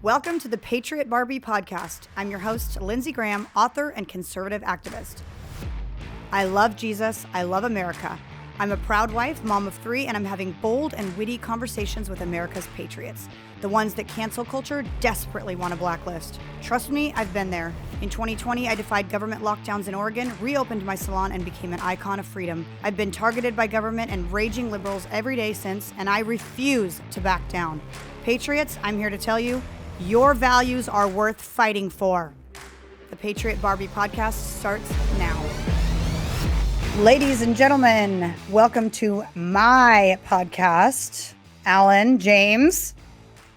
Welcome to the Patriot Barbie podcast. I'm your host, Lindsey Graham, author and conservative activist. I love Jesus. I love America. I'm a proud wife, mom of 3, and I'm having bold and witty conversations with America's patriots, the ones that cancel culture desperately want to blacklist. Trust me, I've been there. In 2020, I defied government lockdowns in Oregon, reopened my salon, and became an icon of freedom. I've been targeted by government and raging liberals every day since, and I refuse to back down. Patriots, I'm here to tell you, your values are worth fighting for. The Patriot Barbie podcast starts now. Ladies and gentlemen, welcome to my podcast. Alan, James,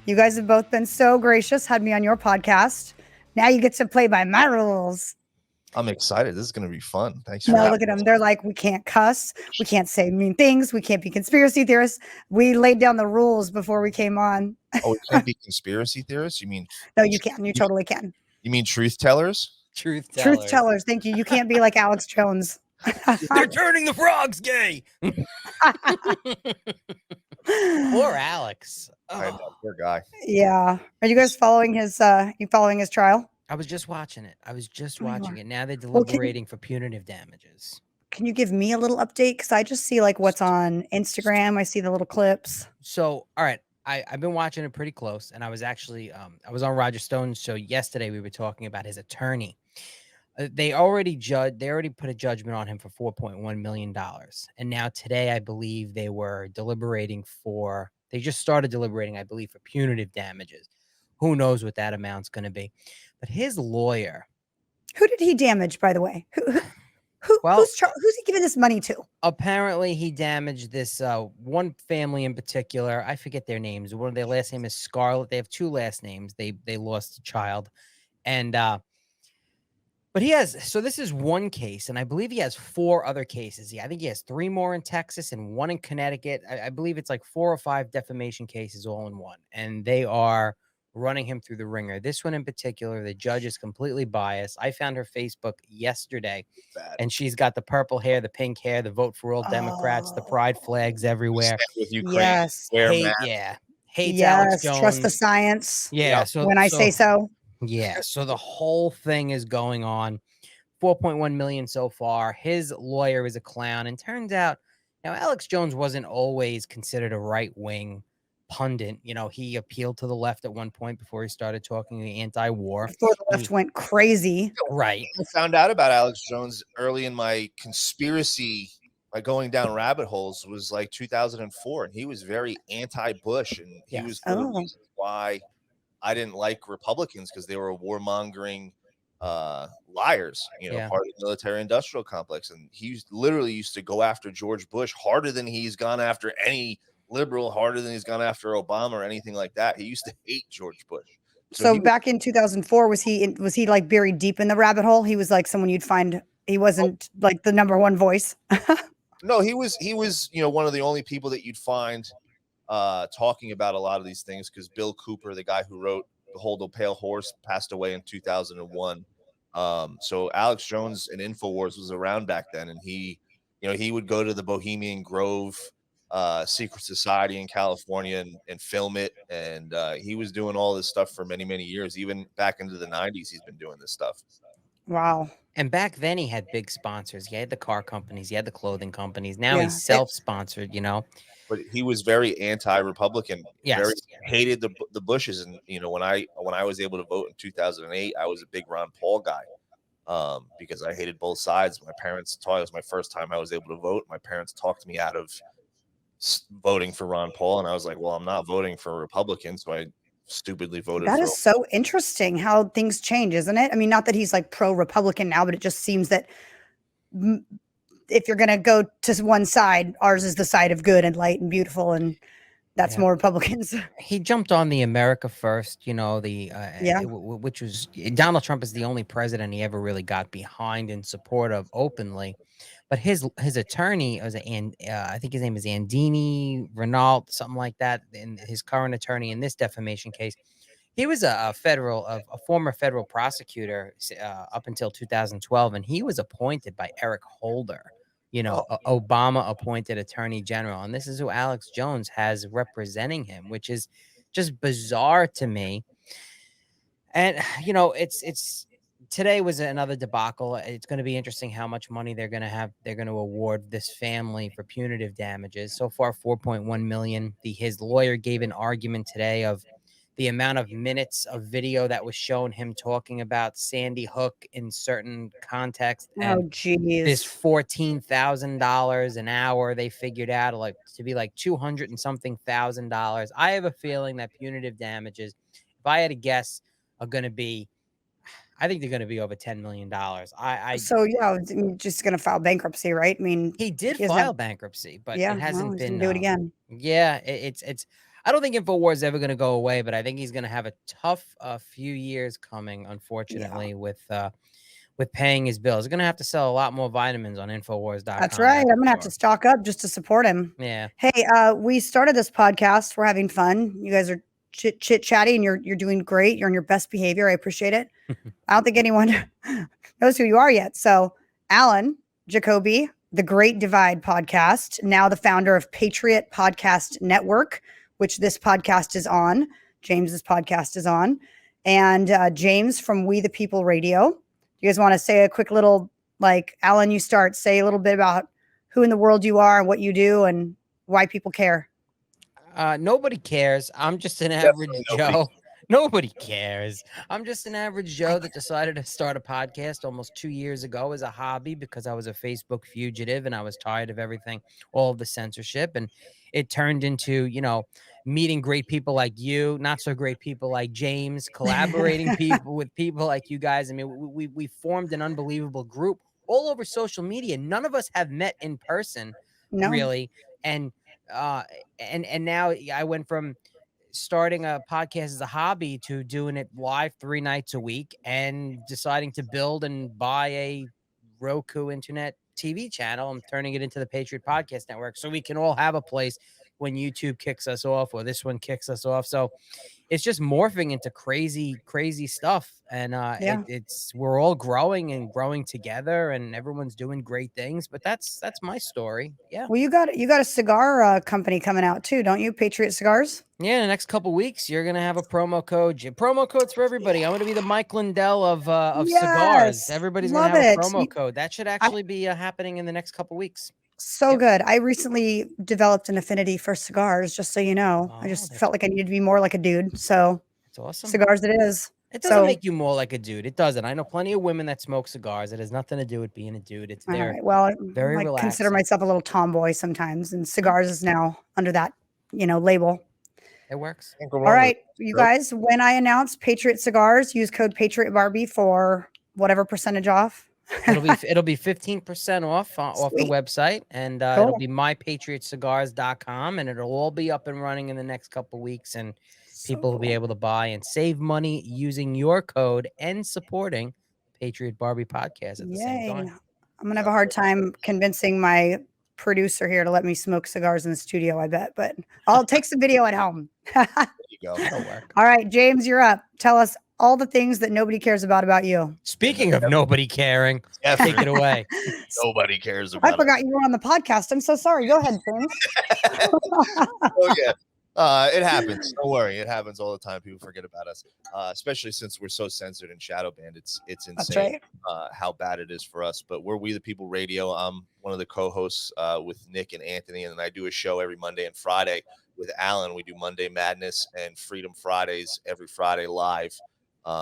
you guys have both been so gracious, had me on your podcast. Now you get to play by my rules. I'm excited. This is going to be fun. Thanks for No, look at them. They're like, we can't cuss. We can't say mean things. We can't be conspiracy theorists. We laid down the rules before we came on. Oh, we can't be conspiracy theorists? You mean? No, you can. You totally can. You mean truth tellers? Truth tellers. Thank you. You can't be like Alex Jones. They're turning the frogs gay. Poor Alex. I know, poor guy. Yeah. Are you guys following his trial? I was just watching it. Now they're deliberating for punitive damages. Can you give me a little update? Because I just see like what's on Instagram. I see the little clips. So, all right. I've been watching it pretty close, and I was actually I was on Roger Stone's show yesterday. We were talking about his attorney. They already put a judgment on him for $4.1 million. And now today, I believe they just started deliberating, I believe, for punitive damages. Who knows what that amount's going to be. But his lawyer. Who did he damage, by the way? Who's he giving this money to? Apparently, he damaged this one family in particular. I forget their names. One of their last name is Scarlett. They have 2 last names. They lost a child. And but this is one case, and I believe he has 4 other cases. I think he has 3 more in Texas and 1 in Connecticut. I believe it's like 4 or 5 defamation cases all in one, and they are running him through the ringer. This one in particular, the judge is completely biased. I found her Facebook yesterday, and she's got the purple hair, the pink hair, the vote for all Democrats, the pride flags everywhere. With Ukraine. Yes. Hates Alex Jones. Trust the science. Yeah. I say so. Yeah, so the whole thing is going on. 4.1 million so far. His lawyer is a clown. And turns out, now Alex Jones wasn't always considered a right-wing pundit. He appealed to the left at one point before he started talking anti-war. Before the left went crazy. Right. I found out about Alex Jones early in my conspiracy, going down rabbit holes, was like 2004. And he was very anti-Bush. And he was the reason why I didn't like Republicans, because they were warmongering liars, part of the military-industrial complex. And he literally used to go after George Bush harder than he's gone after any liberal, harder than he's gone after Obama or anything like that. He used to hate George Bush. So back in 2004, was he like buried deep in the rabbit hole? He was like someone you'd find. He wasn't like the number one voice. No, he was one of the only people that you'd find talking about a lot of these things, because Bill Cooper, the guy who wrote The Hold the Pale Horse, passed away in 2001. So Alex Jones and InfoWars was around back then, and he would go to the Bohemian Grove secret society in California and film it, and he was doing all this stuff for many, many years. Even back into the 90s, he's been doing this stuff. Wow. And back then he had big sponsors. He had the car companies, he had the clothing companies. Now he's self-sponsored, But he was very anti-Republican. Yes. Very hated the Bushes. And when I was able to vote in 2008, I was a big Ron Paul guy, because I hated both sides. My parents taught, it was my first time I was able to vote. My parents talked me out of voting for Ron Paul, and I was like, well, I'm not voting for a Republican, so I stupidly voted. That is so interesting how things change, isn't it? I mean, not that he's like pro-Republican now, but it just seems that if you're going to go to one side, ours is the side of good and light and beautiful, and that's more Republicans. He jumped on the America First, which was, Donald Trump is the only president he ever really got behind and support of openly. But his attorney was I think his name is Andini Renault, something like that. And his current attorney in this defamation case, he was a former federal prosecutor up until 2012, and he was appointed by Eric Holder, Obama appointed attorney general. And this is who Alex Jones has representing him, which is just bizarre to me. And it's today was another debacle. It's going to be interesting how much money they're going to award this family for punitive damages. So far, 4.1 million. His lawyer gave an argument today of the amount of minutes of video that was shown him talking about Sandy Hook in certain context, and this $14,000 an hour they figured out to be like 200 and something $1,000. I have a feeling that punitive damages, if I had to guess, are going to be, I think they're going to be over $10 million. So yeah, just going to file bankruptcy, right? I mean, he did file bankruptcy, but it hasn't been. Do it again. Yeah, it's. I don't think InfoWars is ever going to go away, but I think he's going to have a tough few years coming, unfortunately, with paying his bills. He's going to have to sell a lot more vitamins on Infowars.com. That's right. I'm going to have to stock up just to support him. Yeah. Hey, we started this podcast. We're having fun. You guys are chit chatty, and you're doing great. You're on your best behavior. I appreciate it. I don't think anyone knows who you are yet. So, Alan Jacoby, the Great Divide podcast, now the founder of Patriot Podcast Network, which this podcast is on. James's podcast is on, and James from We the People Radio. You guys want to say a quick little, Alan, you start, say a little bit about who in the world you are, what you do, and why people care. Nobody cares. I'm just an average Joe. Nobody cares. I'm just an average Joe that decided to start a podcast almost 2 years ago as a hobby because I was a Facebook fugitive and I was tired of everything, all of the censorship. And it turned into, meeting great people like you, not so great people like James, collaborating with people like you guys. I mean, we formed an unbelievable group all over social media. None of us have met in person, really. And now I went from starting a podcast as a hobby to doing it live 3 nights a week and deciding to build and buy a Roku internet TV channel. I'm turning it into the Patriot Podcast Network so we can all have a place when YouTube kicks us off or this one kicks us off. So it's just morphing into crazy stuff. And we're all growing together and everyone's doing great things, but that's my story. Yeah. Well, you got a cigar company coming out too, don't you? Patriot Cigars. Yeah. In the next couple of weeks, you're going to have a promo code. Promo codes for everybody. I'm going to be the Mike Lindell of cigars. Everybody's going to have a promo code. That should actually be happening in the next couple of weeks. So good. I recently developed an affinity for cigars, just so you know. I just felt like I needed to be more like a dude. So it's awesome. Cigars it is. It doesn't make you more like a dude. It doesn't. I know plenty of women that smoke cigars. It has nothing to do with being a dude. It's very relaxing. Consider myself a little tomboy sometimes, and cigars is now under that, label. It works. All right, you guys, when I announce Patriot Cigars, use code Patriot Barbie for whatever percentage off. It'll be 15% off the website, and it'll be mypatriotcigars.com, and it'll all be up and running in the next couple of weeks, and people will be able to buy and save money using your code and supporting Patriot Barbie podcast at the same time. I'm gonna have a hard time convincing my producer here to let me smoke cigars in the studio, I bet, but I'll take some video at home. There you go. That'll work. All right, James, you're up. Tell us all the things that nobody cares about you. Speaking of nobody caring, take it away. Nobody cares about I forgot you were on the podcast. I'm so sorry. Go ahead, James. Oh, yeah. It happens. Don't worry. It happens all the time. People forget about us, especially since we're so censored and shadow banned. It's insane how bad it is for us. But we're We the People Radio. I'm one of the co-hosts with Nick and Anthony, and I do a show every Monday and Friday with Alan. We do Monday Madness and Freedom Fridays every Friday live.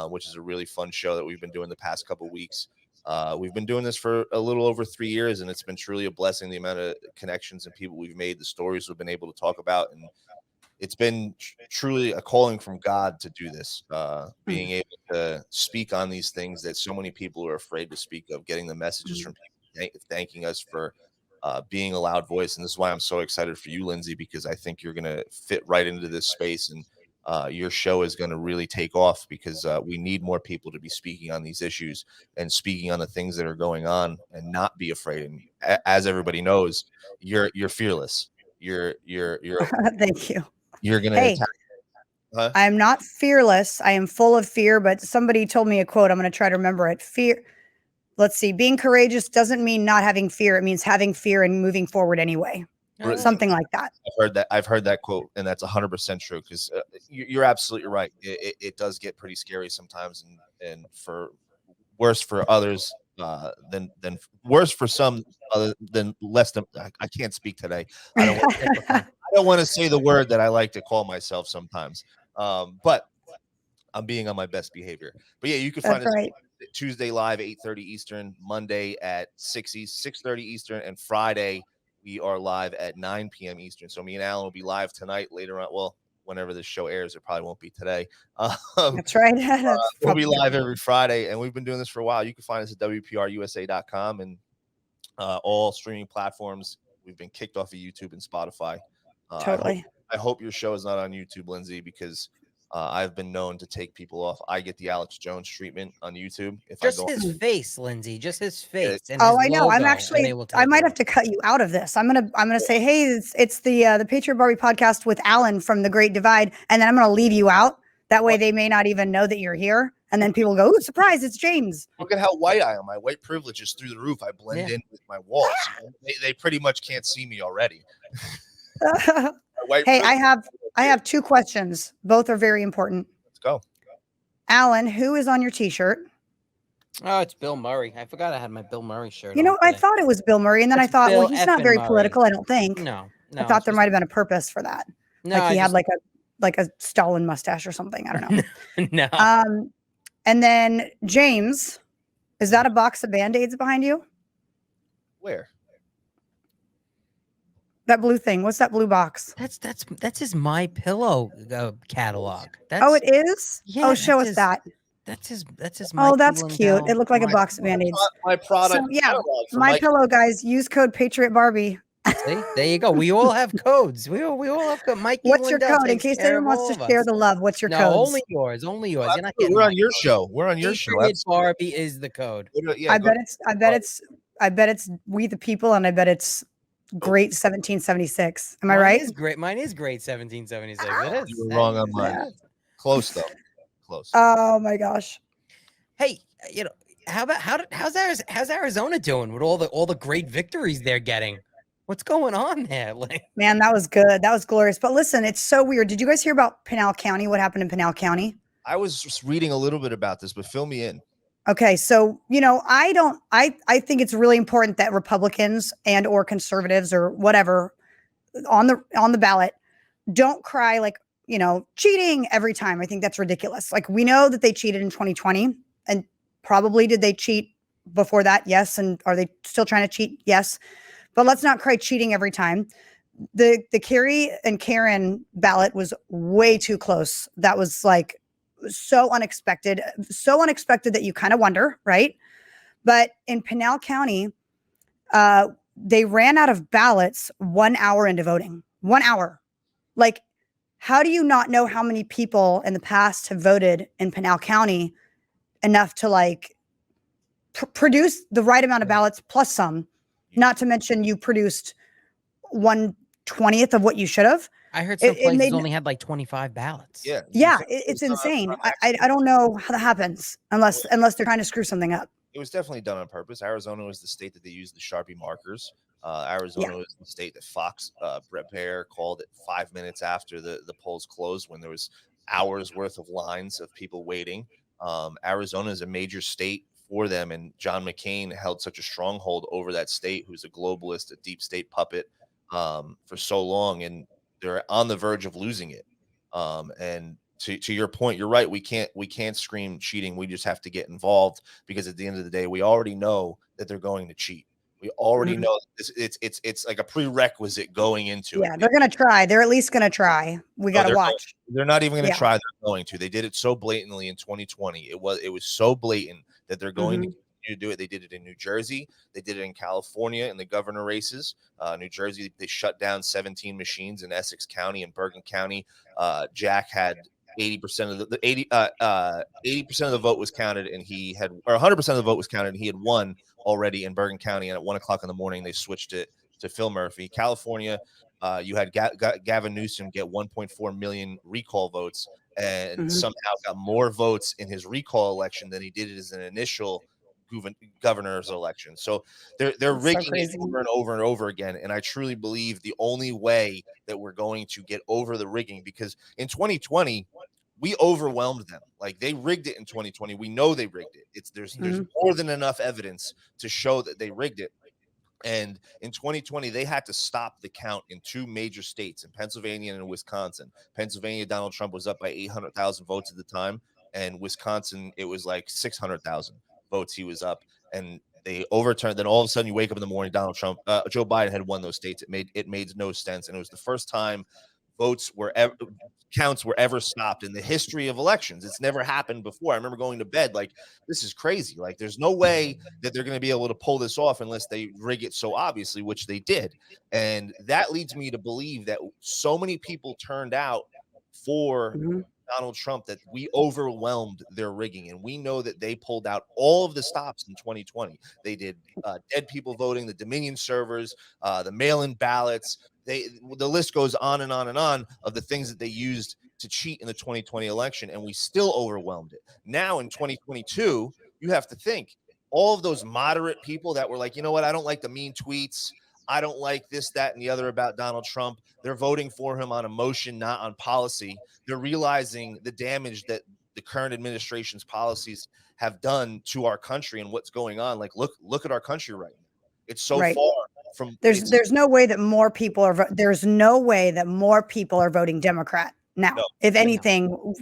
Which is a really fun show that we've been doing the past couple of weeks. We've been doing this for a little over 3 years, and it's been truly a blessing, the amount of connections and people we've made, the stories we've been able to talk about. And it's been truly a calling from God to do this, being able to speak on these things that so many people are afraid to speak of, getting the messages from people thanking us for being a loud voice. And this is why I'm so excited for you, Lindsay, because I think you're going to fit right into this space, and your show is going to really take off because we need more people to be speaking on these issues and speaking on the things that are going on and not be afraid. And as everybody knows, you're fearless. You're Thank you. You're going to attack. Huh? I'm not fearless. I am full of fear, but somebody told me a quote. I'm going to try to remember it. Fear. Let's see. Being courageous doesn't mean not having fear. It means having fear and moving forward anyway. something like that. I've heard that quote, and that's 100% true. Because you're absolutely right. It does get pretty scary sometimes, and for worse for others than worse for some other than less than. I can't speak today. I don't want to say the word that I like to call myself sometimes. But I'm being on my best behavior. But yeah, you can find us Tuesday live 8:30 Eastern, Monday at 6:30 Eastern, and Friday we are live at 9 p.m. Eastern. So me and Alan will be live tonight later on. Well, whenever this show airs, it probably won't be today. That's right. We'll be live every Friday, and we've been doing this for a while. You can find us at WPRUSA.com and all streaming platforms. We've been kicked off of YouTube and Spotify. Totally. I hope your show is not on YouTube, Lindsay, because I've been known to take people off. I get the Alex Jones treatment on YouTube. Just his face, Lindsay. Just his face. And I know. I'm actually. I might have to cut you out of this. I'm gonna say, hey, it's the Patriot Barbie podcast with Alan from The Great Divide, and then I'm gonna leave you out. That way, they may not even know that you're here, and then people go, "Ooh, surprise! It's James." Look at how white I am. My white privilege is through the roof. I blend in with my walls. They pretty much can't see me already. Hey, I have two questions. Both are very important. Let's go. Alan, who is on your t-shirt? Oh, it's Bill Murray. I forgot I had my Bill Murray shirt. You know, I thought it was Bill Murray, and then I thought, well, he's not very political, I don't think. No. I thought there might have been a purpose for that. No, like he had like a Stalin mustache or something. I don't know. No. And then James, is that a box of Band-Aids behind you? Where? That blue thing. What's that blue box? That's his My Pillow catalog. Oh, it is? Yeah, oh, show us that. That's his Oh, that's cute. It looked like a box of Band-Aids. My product. So, yeah, My Pillow, guys. Use code Patriot Barbie. See, there you go. We all have codes. We all have codes. Mikey, what's your code? In case anyone wants to share the love, what's your code? Only yours. Only yours. You're not We're on your show. We're on your show. Barbie is the code. Yeah, I bet it's We the People, and I bet it's Great 1776. Am I right? Mine is great 1776. It is. You were wrong on mine. Close though. Close. Oh my gosh. Hey, how's Arizona doing with all the great victories they're getting? What's going on there? Man, that was good. That was glorious. But listen, it's so weird. Did you guys hear about Pinal County? What happened in Pinal County? I was just reading a little bit about this, but fill me in. Okay, so I think it's really important that Republicans and or conservatives or whatever on the ballot don't cry like, cheating every time. I think that's ridiculous. Like, we know that they cheated in 2020, and probably did they cheat before that? Yes. And are they still trying to cheat? Yes. But let's not cry cheating every time. The Currey and Karen ballot was way too close. That was like so unexpected that you kind of wonder, right? But in Pinal County, they ran out of ballots 1 hour into voting. 1 hour. Like, how do you not know how many people in the past have voted in Pinal County enough to produce the right amount of ballots plus some? Not to mention you produced 1/20th of what you should have. I heard some places only had like 25 ballots. Yeah, it's insane. I don't know how that happens unless they're trying to screw something up. It was definitely done on purpose. Arizona was the state that they used the Sharpie markers. Arizona was the state that Fox Brett Baer called it 5 minutes after the polls closed, when there was hours worth of lines of people waiting. Arizona is a major state for them, and John McCain held such a stronghold over that state, who's a globalist, a deep state puppet for so long, and they're on the verge of losing it. And to your point, you're right. We can't scream cheating. We just have to get involved, because at the end of the day, we already know that they're going to cheat. We already know it's like a prerequisite going into it. Yeah, they're going to try. They're at least going to try. We got to watch. They're not even going to try. They're going to. They did it so blatantly in 2020. It was so blatant that they're going to continue to do it. They did it in New Jersey. They did it in California in the governor races. New Jersey, they shut down 17 machines in Essex County and Bergen County. Jack had 80% of the 80% of the vote was counted, and he had, or 100% of the vote was counted, and he had won already in Bergen County. And at 1 o'clock in the morning, they switched it to Phil Murphy. California, you had Gavin Newsom get 1.4 million recall votes, and somehow got more votes in his recall election than he did as an initial governor's election. So they're rigging it over and over and over again. And I truly believe the only way that we're going to get over the rigging, because in 2020, we overwhelmed them. Like, they rigged it in 2020. We know they rigged it. There's more than enough evidence to show that they rigged it. And in 2020, they had to stop the count in 2 major states, in Pennsylvania and in Wisconsin. Pennsylvania, Donald Trump was up by 800,000 votes at the time. And Wisconsin, it was like 600,000 votes he was up. And they overturned. Then all of a sudden, you wake up in the morning, Joe Biden had won those states. It made no sense. And it was the first time counts were ever stopped in the history of elections. It's never happened before. I remember going to bed like, this is crazy. Like, there's no way that they're going to be able to pull this off unless they rig it so obviously, which they did. And that leads me to believe that so many people turned out for Donald Trump that we overwhelmed their rigging. And we know that they pulled out all of the stops in 2020. They did dead people voting, the Dominion servers, the mail-in ballots. The list goes on and on and on of the things that they used to cheat in the 2020 election, and we still overwhelmed it. Now in 2022, you have to think all of those moderate people that were like, you know what, I don't like the mean tweets, I don't like this, that, and the other about Donald Trump. They're voting for him on emotion, not on policy. They're realizing the damage that the current administration's policies have done to our country and what's going on. Like, look at our country right now. It's so far from. There's no way that more people are. There's no way that more people are voting Democrat now. No, if anything,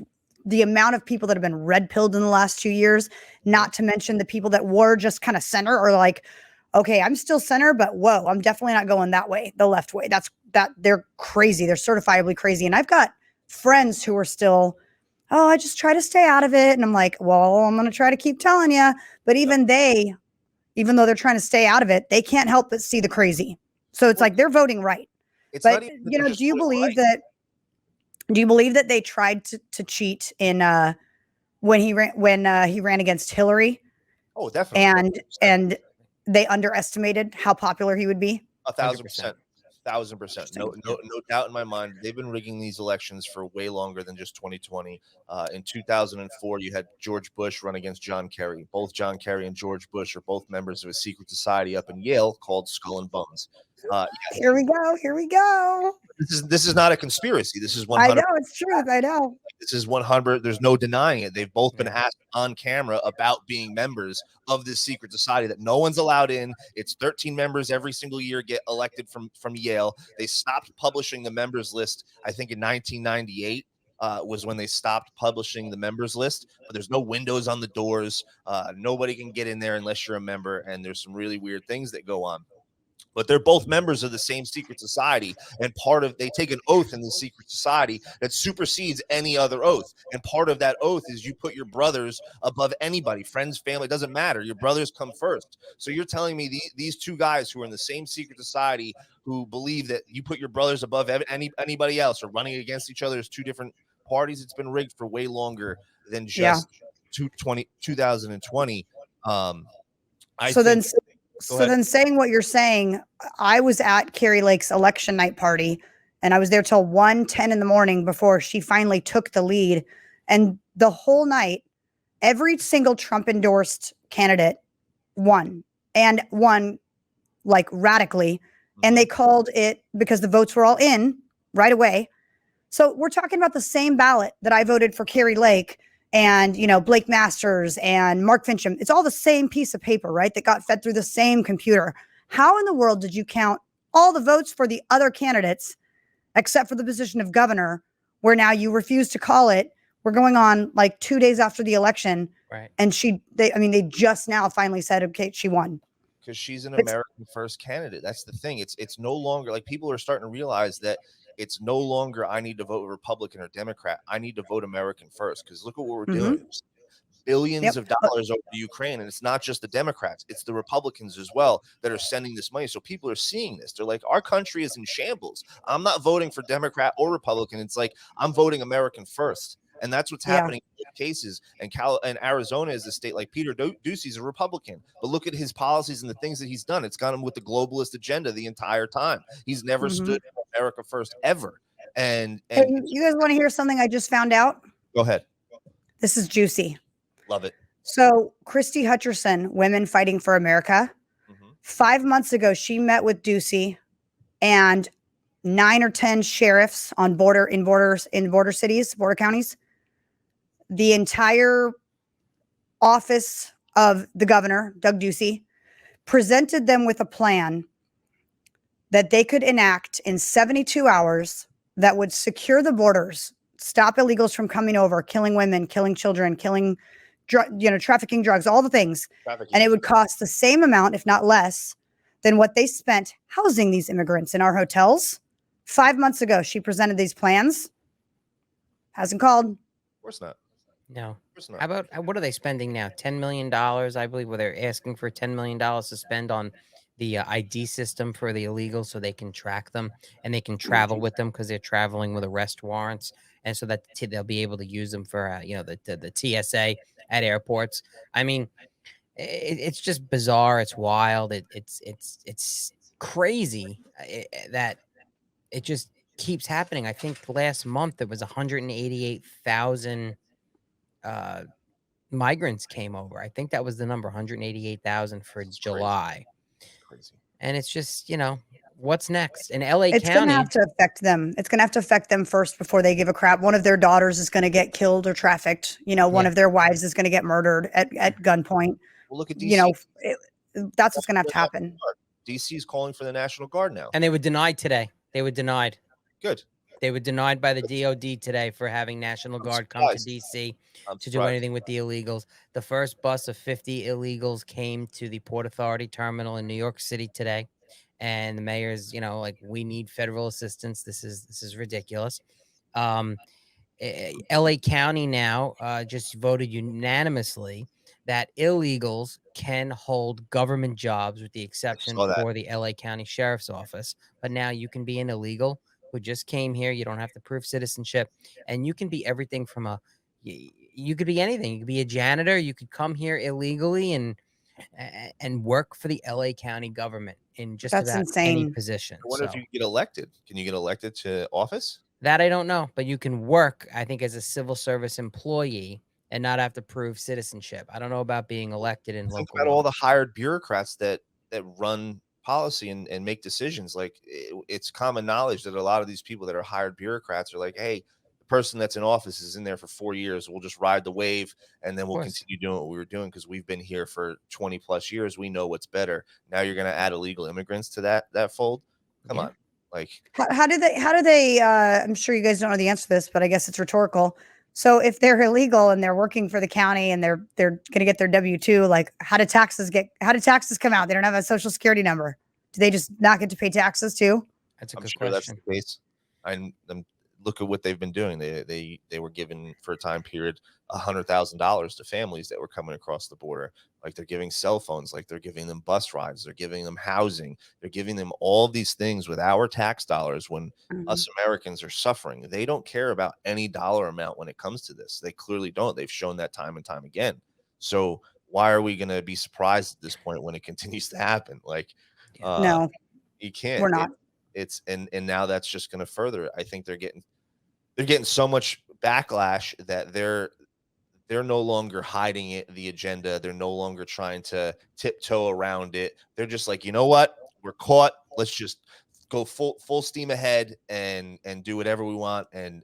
the amount of people that have been red pilled in the last 2 years, not to mention the people that were just kind of center, or like, okay, I'm still center, but whoa, I'm definitely not going that way, the left way. They're crazy. They're certifiably crazy. And I've got friends who are still, oh, I just try to stay out of it. And I'm like, well, I'm going to try to keep telling you. But even though they're trying to stay out of it, they can't help but see the crazy. So it's like they're voting right. But do you believe that they tried to cheat in when he ran against Hillary? Oh, definitely. And they underestimated how popular he would be? 1,000%. 1,000%. No doubt in my mind. They've been rigging these elections for way longer than just 2020. In 2004, you had George Bush run against John Kerry. Both John Kerry and George Bush are both members of a secret society up in Yale called Skull and Bones. Here we go. This is not a conspiracy. This is 100%. I know, it's truth. I know. This is 100. There's no denying it. They've both been asked on camera about being members of this secret society that no one's allowed in. It's 13 members every single year get elected from Yale. They stopped publishing the members list, I think, in 1998. Was when they stopped publishing the members list. But there's no windows on the doors. Nobody can get in there unless you're a member. And there's some really weird things that go on. But they're both members of the same secret society, and they take an oath in the secret society that supersedes any other oath. And part of that oath is you put your brothers above anybody, friends, family, it doesn't matter. Your brothers come first. So you're telling me these two guys who are in the same secret society, who believe that you put your brothers above anybody else, or running against each other as two different parties. It's been rigged for way longer than just 2020. Then saying what you're saying, I was at Currey Lake's election night party, and I was there till 1:10 in the morning before she finally took the lead. And the whole night, every single Trump endorsed candidate won, and won like radically. And they called it, because the votes were all in right away. So we're talking about the same ballot that I voted for Currey Lake and, Blake Masters and Mark Fincham. It's all the same piece of paper, right? That got fed through the same computer. How in the world did you count all the votes for the other candidates, except for the position of governor, where now you refuse to call it? We're going on like 2 days after the election. Right. And they just now finally said, okay, she won. Because she's an American first candidate. That's the thing. It's no longer like, people are starting to realize that it's no longer I need to vote Republican or Democrat. I need to vote American first. Because look at what we're doing. Billions of dollars over to Ukraine. And it's not just the Democrats. It's the Republicans as well that are sending this money. So people are seeing this. They're like, our country is in shambles. I'm not voting for Democrat or Republican. It's like, I'm voting American first. And that's what's happening in cases. And Arizona is a state, like Peter Ducey's a Republican. But look at his policies and the things that he's done. It's got him with the globalist agenda the entire time. He's never stood for America first ever. And you guys want to hear something I just found out? Go ahead. This is juicy. Love it. So Christy Hutcherson, Women Fighting for America, 5 months ago, she met with Ducey and 9 or 10 sheriffs on border cities, border counties. The entire office of the governor, Doug Ducey, presented them with a plan that they could enact in 72 hours that would secure the borders, stop illegals from coming over, killing women, killing children, killing, trafficking drugs, all the things. And it would cost the same amount, if not less, than what they spent housing these immigrants in our hotels. 5 months ago, she presented these plans. Hasn't called. Of course not. No. How about, what are they spending now? $10 million, I believe, where they're asking for $10 million to spend on the ID system for the illegals so they can track them and they can travel with them because they're traveling with arrest warrants. And so that they'll be able to use them for, the TSA at airports. I mean, it's just bizarre. It's wild. It's crazy that it just keeps happening. I think last month there was 188,000 migrants came over. I think that was the number, 188,000 for July. Crazy. And it's just, what's next? In LA It's County, going to have to affect them. It's going to have to affect them first before they give a crap. One of their daughters is going to get killed or trafficked. One of their wives is going to get murdered at gunpoint. Well, look at DC. That's what's going to have to happen. DC is calling for the National Guard now. And they were denied today. They were denied. Good. They were denied by the DOD today for having National Guard come to DC to do anything with the illegals. The first bus of 50 illegals came to the Port Authority terminal in New York City today. And the mayor's, we need federal assistance. This is ridiculous. LA County now just voted unanimously that illegals can hold government jobs with the exception for the LA County Sheriff's Office. But now you can be an illegal who just came here. You don't have to prove citizenship. And you can be everything from you could be anything. You could be a janitor. You could come here illegally and work for the LA County government in just about any position. I wonder if you get elected. Can you get elected to office? That I don't know, but you can work, I think, as a civil service employee and not have to prove citizenship. I don't know about being elected in local. Think about all the hired bureaucrats that run policy and make decisions. Like it's common knowledge that a lot of these people that are hired bureaucrats are like, hey, the person that's in office is in there for 4 years. We'll just ride the wave and then we'll continue doing what we were doing because we've been here for 20 plus years. We know what's better. Now you're going to add illegal immigrants to that fold. Come on. Like how do they I'm sure you guys don't know the answer to this, but I guess it's rhetorical. So if they're illegal and they're working for the county and they're going to get their W-2, like how do taxes come out? They don't have a social security number. Do they just not get to pay taxes too? That's a good question. That's the case. I'm look at what they've been doing. They were given for a time period $100,000 to families that were coming across the border. Like they're giving cell phones, like they're giving them bus rides, they're giving them housing, they're giving them all these things with our tax dollars when us Americans are suffering. They don't care about any dollar amount when it comes to this. They clearly don't. They've shown that time and time again. So why are we going to be surprised at this point when it continues to happen? Like, no, you can't. We're not. It's and now that's just going to further. I think they're getting so much backlash that they're no longer hiding it, the agenda. They're no longer trying to tiptoe around it. They're just like, you know what? We're caught. Let's just go full steam ahead and do whatever we want and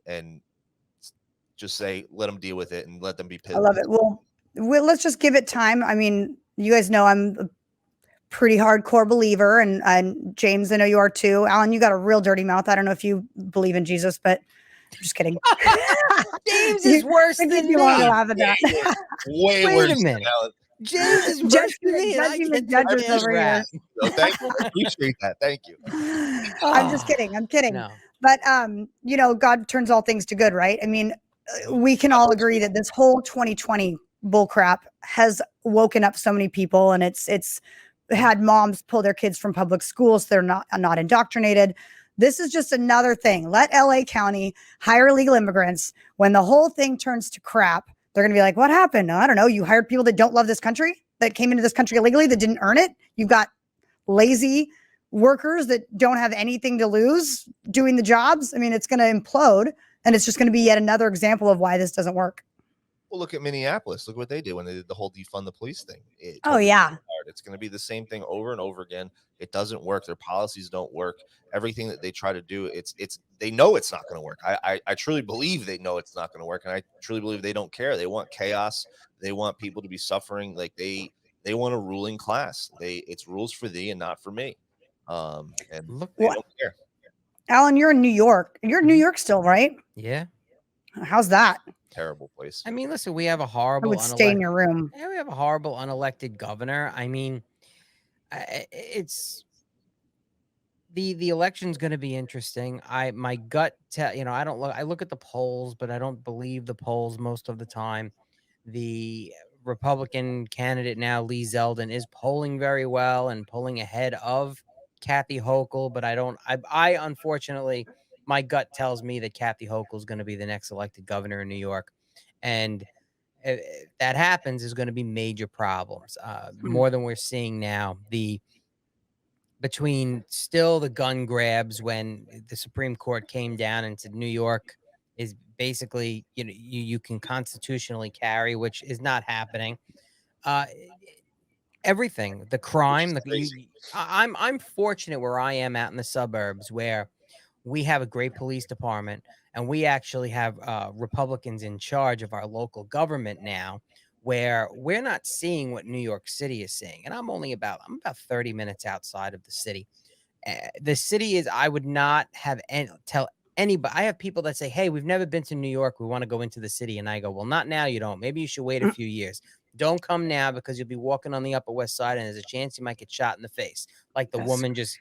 just say, let them deal with it and let them be pissed. I love it. Well, let's just give it time. I mean, you guys know I'm a pretty hardcore believer and James, I know you are too. Alan, you got a real dirty mouth. I don't know if you believe in Jesus, but I'm just kidding. James is worse than me. Way worse than Alan. James is worse than me. Judges over here. So thank you. I appreciate that. Thank you. I'm just kidding. I'm kidding. No. But God turns all things to good, right? I mean, we can all agree that this whole 2020 bullcrap has woken up so many people, and it's had moms pull their kids from public schools. They're not indoctrinated. This is just another thing. Let LA County hire illegal immigrants. When the whole thing turns to crap, they're going to be like, what happened? I don't know. You hired people that don't love this country, that came into this country illegally, that didn't earn it. You've got lazy workers that don't have anything to lose doing the jobs. I mean, it's going to implode, and it's just going to be yet another example of why this doesn't work. Well, look at Minneapolis. Look what they did when they did the whole defund the police thing. Oh yeah. It's going to be the same thing over and over again. It doesn't work. Their policies don't work. Everything that they try to do, they know it's not going to work. I truly believe they know it's not going to work, and I truly believe they don't care. They want chaos. They want people to be suffering. Like they want a ruling class. It's rules for thee and not for me. And they don't care. Alan, you're in New York. You're in New York still, right? Yeah. How's that? Terrible place. I mean, listen, we have a horrible. I would stay in your room. Yeah, we have a horrible unelected governor. I mean, it's the election's going to be interesting. My gut I look at the polls, but I don't believe the polls most of the time. The Republican candidate now, Lee Zeldin, is polling very well and polling ahead of Kathy Hochul, but I unfortunately, my gut tells me that Kathy Hochul is going to be the next elected governor in New York. And if that happens, there's going to be major problems, more than we're seeing now. Between still the gun grabs when the Supreme Court came down and said New York is basically, you can constitutionally carry, which is not happening. Everything, the crime, I'm fortunate where I am out in the suburbs where we have a great police department, and we actually have Republicans in charge of our local government now, where we're not seeing what New York City is seeing. And I'm about 30 minutes outside of the city. The city is, I would not have tell anybody. I have people that say, hey, we've never been to New York. We want to go into the city. And I go, well, not now. You don't. Maybe you should wait a few years. Don't come now, because you'll be walking on the Upper West Side and there's a chance you might get shot in the face. Like the woman just,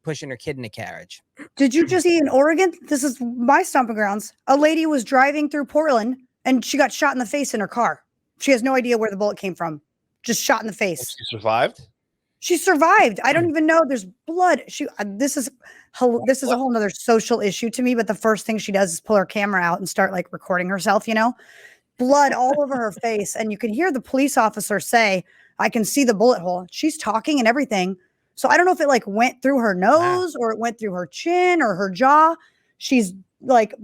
pushing her kid in a carriage. Did you just see in Oregon? This is my stomping grounds. A lady was driving through Portland and she got shot in the face in her car. She has no idea where the bullet came from. Just shot in the face. She survived? She survived. I don't even know. There's blood. This is a whole nother social issue to me. But the first thing she does is pull her camera out and start like recording herself, blood all over her face. And you can hear the police officer say, I can see the bullet hole. She's talking and everything. So I don't know if it like went through her nose or it went through her chin or her jaw. She's like,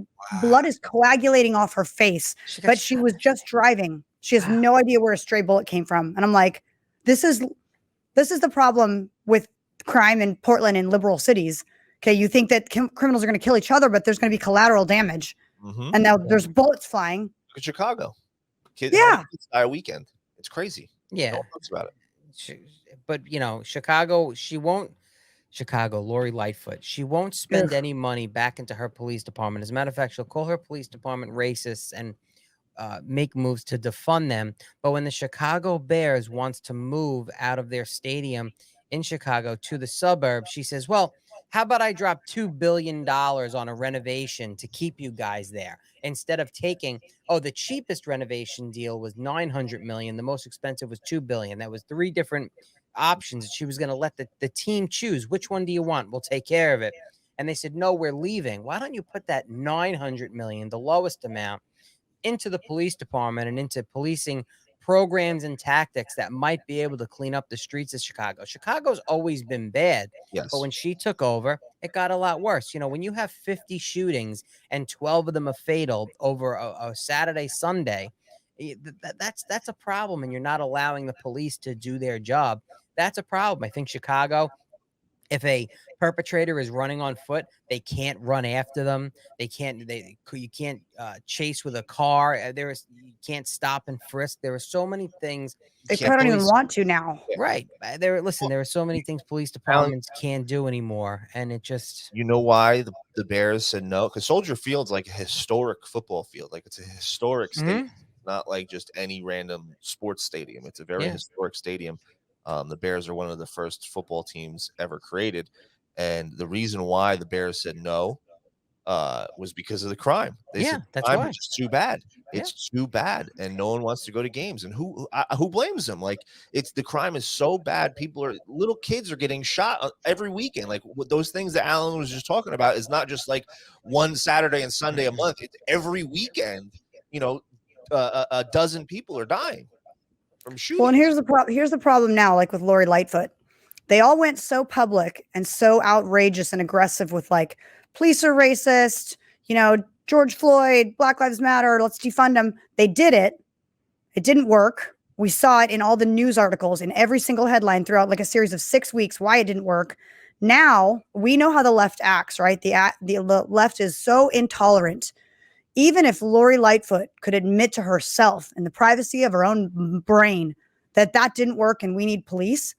blood is coagulating off her face, but she was just driving. She has no idea where a stray bullet came from. And I'm like, this is the problem with crime in Portland and liberal cities. Okay. You think that criminals are going to kill each other, but there's going to be collateral damage. Mm-hmm. And now there's bullets flying. Look at Chicago. Kids die a weekend. It's crazy. Yeah. No one talks about it. But Chicago, Lori Lightfoot, she won't spend any money back into her police department. As a matter of fact, she'll call her police department racist and make moves to defund them. But when the Chicago Bears wants to move out of their stadium in Chicago to the suburbs, she says, well, how about I drop $2 billion on a renovation to keep you guys there instead of taking, the cheapest renovation deal was $900 million. The most expensive was $2 billion. That was 3 different options. She was going to let the team choose. Which one do you want? We'll take care of it. And they said, no, we're leaving. Why don't you put that $900 million, the lowest amount, into the police department and into policing programs and tactics that might be able to clean up the streets of Chicago. Chicago's always been bad, but when she took over, it got a lot worse. When you have 50 shootings and 12 of them are fatal over a Saturday, Sunday, that's a problem, and you're not allowing the police to do their job. That's a problem. I think Chicago, if a perpetrator is running on foot, they can't run after them. You can't chase with a car. You can't stop and frisk. There are so many things. They don't even want to now. Right. There are so many things police departments can't do anymore. And it just. You know why the Bears said no? Because Soldier Field's like a historic football field. Like it's a historic stadium, not like just any random sports stadium. It's a very historic stadium. The Bears are one of the first football teams ever created. And the reason why the Bears said no was because of the crime. They said that's why. It's just too bad. It's too bad. And no one wants to go to games. And who blames them? Like, the crime is so bad. Little kids are getting shot every weekend. Like those things that Alan was just talking about is not just like one Saturday and Sunday a month. It's every weekend, a dozen people are dying. Well, and here's the problem now, like with Lori Lightfoot. They all went so public and so outrageous and aggressive with like, police are racist, George Floyd, Black Lives Matter, let's defund them. They did it. It didn't work. We saw it in all the news articles, in every single headline throughout like a series of 6 weeks, why it didn't work. Now we know how the left acts, right? The left is so intolerant. Even if Lori Lightfoot could admit to herself in the privacy of her own brain that that didn't work and we need police,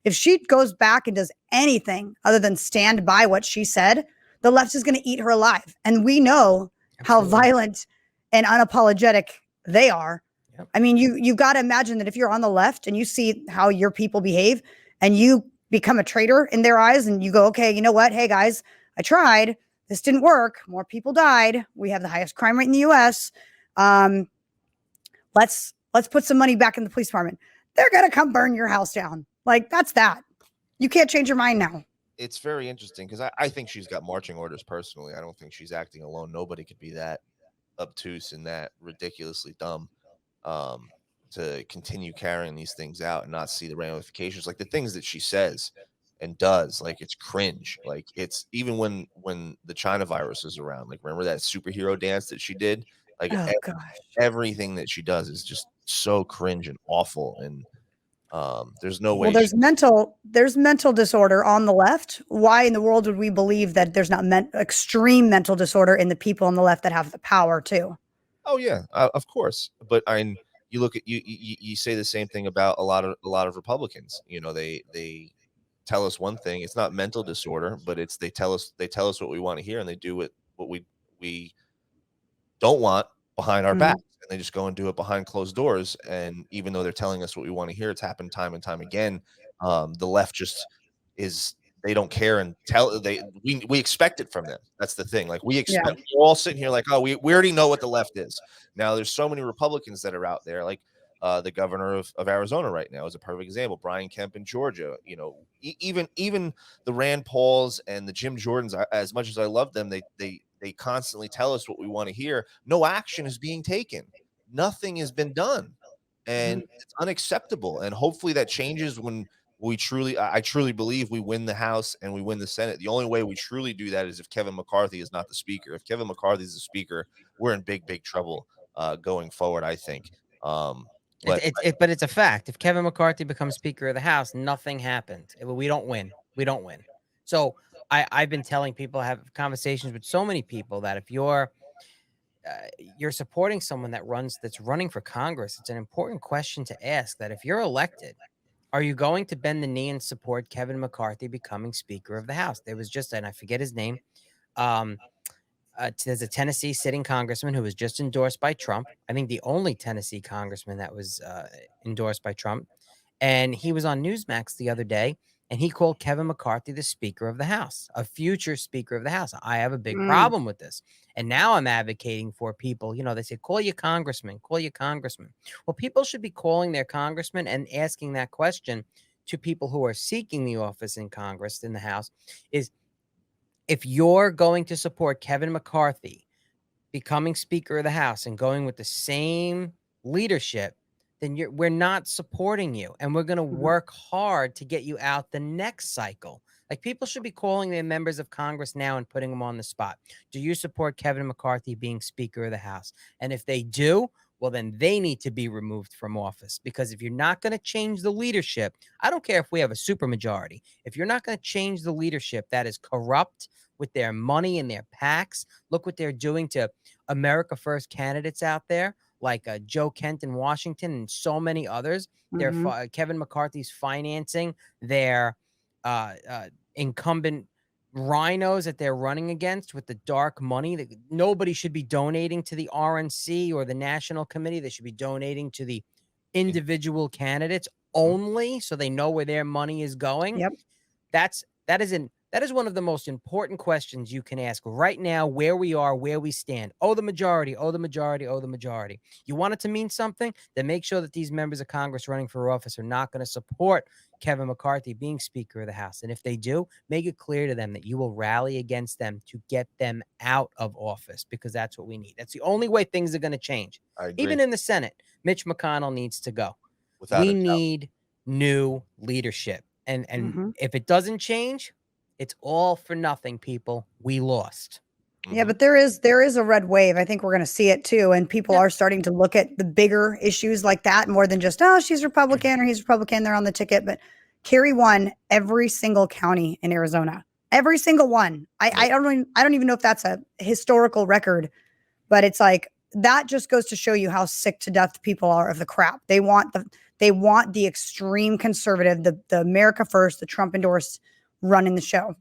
if she goes back and does anything other than stand by what she said, the left is going to eat her alive. And we know how violent and unapologetic they are. Yep. I mean, you've got to imagine that if you're on the left and you see how your people behave and you become a traitor in their eyes and you go, okay, you know what? Hey guys, I tried. This didn't work. More people died. We have the highest crime rate in the US. Let's put some money back in the police department. They're going to come burn your house down. Like, that's that. You can't change your mind now. It's very interesting because I think she's got marching orders personally. I don't think she's acting alone. Nobody could be that obtuse and that ridiculously dumb to continue carrying these things out and not see the ramifications. Like the things that she says and does, like it's cringe. Like it's even when the China virus is around, like remember that superhero dance that she did? Like everything that she does is just so cringe and awful. And there's no way. Well, there's mental disorder on the left. Why in the world would we believe that there's not extreme mental disorder in the people on the left that have the power too? Oh yeah, of course. But you look at you say the same thing about a lot of Republicans. You know, they tell us one thing. It's not mental disorder, but it's they tell us what we want to hear, and they do what we don't want behind our back, and they just go and do it behind closed doors. And even though they're telling us what we want to hear, it's happened time and time again. The left just is. They don't care and we expect it from them. That's the thing. Like we expect, we're all sitting here like, oh, we already know what the left is. Now there's so many Republicans that are out there, like the governor of Arizona right now is a perfect example. Brian Kemp in Georgia, you know, even the Rand Pauls and the Jim Jordans, as much as I love them, they constantly tell us what we want to hear. No action is being taken. Nothing has been done. And it's unacceptable. And hopefully that changes when I truly believe we win the House and we win the Senate. The only way we truly do that is if Kevin McCarthy is not the speaker. If Kevin McCarthy is the speaker, we're in big trouble going forward, I think. But it's a fact. If Kevin McCarthy becomes Speaker of the House, nothing happened. We don't win. We don't win. So I've been telling people, I have conversations with so many people that if you're supporting someone that's running for Congress, it's an important question to ask that if you're elected, are you going to bend the knee and support Kevin McCarthy becoming Speaker of the House? There was just, and I forget his name. There's a Tennessee sitting congressman who was just endorsed by Trump. I think the only Tennessee congressman that was endorsed by Trump. And he was on Newsmax the other day, and he called Kevin McCarthy the Speaker of the House, a future Speaker of the House. I have a big problem with this. And now I'm advocating for people, you know, they say, call your congressman, call your congressman. Well, people should be calling their congressman and asking that question to people who are seeking the office in Congress, in the House, is if you're going to support Kevin McCarthy becoming Speaker of the House and going with the same leadership, then we're not supporting you, and we're going to work hard to get you out the next cycle. Like people should be calling their members of Congress now and putting them on the spot. Do you support Kevin McCarthy being Speaker of the House? And if they do, well, then they need to be removed from office, because if you're not going to change the leadership, I don't care if we have a supermajority. If you're not going to change the leadership that is corrupt with their money and their PACs, look what they're doing to America First candidates out there, like Joe Kent in Washington and so many others. Kevin McCarthy's financing their incumbent rhinos that they're running against with the dark money. That nobody should be donating to the RNC or the National Committee. They should be donating to the individual candidates only, so they know where their money is going. Yep. That is one of the most important questions you can ask right now, where we are, where we stand. Oh, the majority, oh, the majority, oh, the majority. You want it to mean something? Then make sure that these members of Congress running for office are not going to support Kevin McCarthy being Speaker of the House. And if they do, make it clear to them that you will rally against them to get them out of office, because that's what we need. That's the only way things are going to change. Even in the Senate, Mitch McConnell needs to go. We need new leadership. And if it doesn't change, it's all for nothing, people. We lost. Yeah, but there is a red wave. I think we're going to see it too, and people are starting to look at the bigger issues like that more than just, oh, she's Republican or he's Republican, they're on the ticket. But Currey won every single county in Arizona, every single one. I don't even know if that's a historical record, but it's like that just goes to show you how sick to death people are of the crap. They want the extreme conservative, the America first, the Trump endorsed running the show.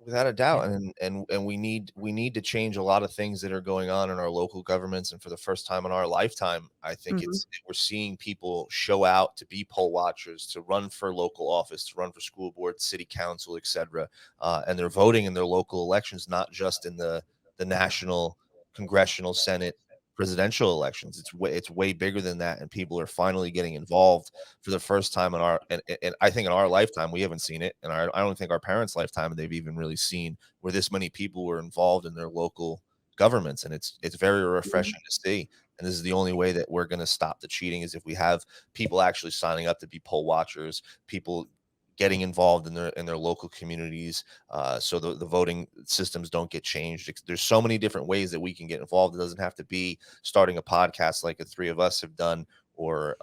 Without a doubt, and we need to change a lot of things that are going on in our local governments. And for the first time in our lifetime, I think we're seeing people show out to be poll watchers, to run for local office, to run for school board, city council, etc. And they're voting in their local elections, not just in the national, congressional, Senate, presidential elections. It's way bigger than that, and people are finally getting involved for the first time in our and I think in our lifetime we haven't seen it, and I don't think our parents' lifetime they've even really seen where this many people were involved in their local governments, and it's very refreshing to see. And this is the only way that we're going to stop the cheating, is if we have people actually signing up to be poll watchers, people getting involved in their local communities, so the voting systems don't get changed. There's so many different ways that we can get involved. It doesn't have to be starting a podcast like the three of us have done, or